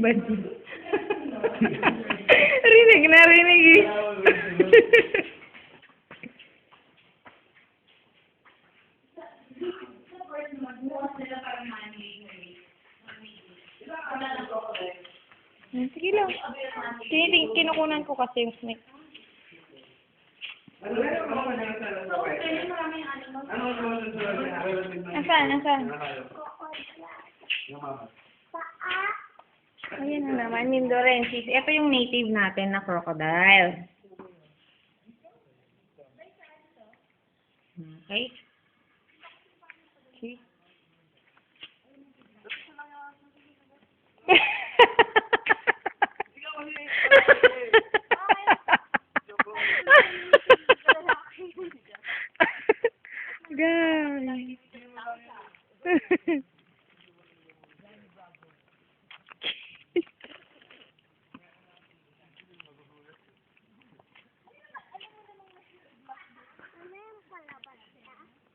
Badi. Rinig na rinig eh. Sige lang. Kinukunan ko kasi yung snake. Nasaan? Ayan na naman, Mindorensis. Ito yung native natin na crocodile. Okay. Okay. Guys.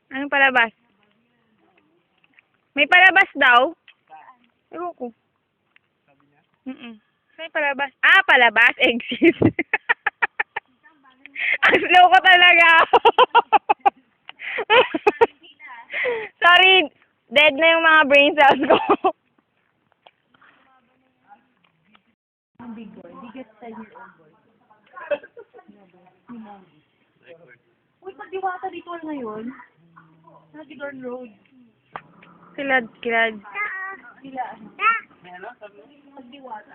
Anong palabas? May palabas daw? Ewan ko. May palabas. Ah, palabas. Exit. Ang slow ko talaga. Sorry. Dead na yung mga brain cells ko. Ang big boy. Biggest 10-year-old boy. Uy, pagdiwata dito ngayon. Nagidorn Road. Kilad. Sila. Pagdiwata.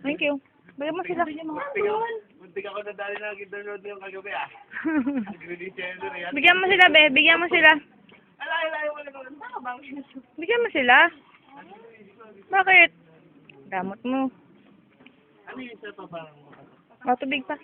Thank you. Bigyan mo sila. Muntik ako nadali na Gidon Road yung kagabi ah. Bigyan mo sila, be. Bigyan mo sila. Alay, wala ko. Bigyan mo sila. Bakit? Damot mo. Ano yung isa pa parang? O, tubig pa.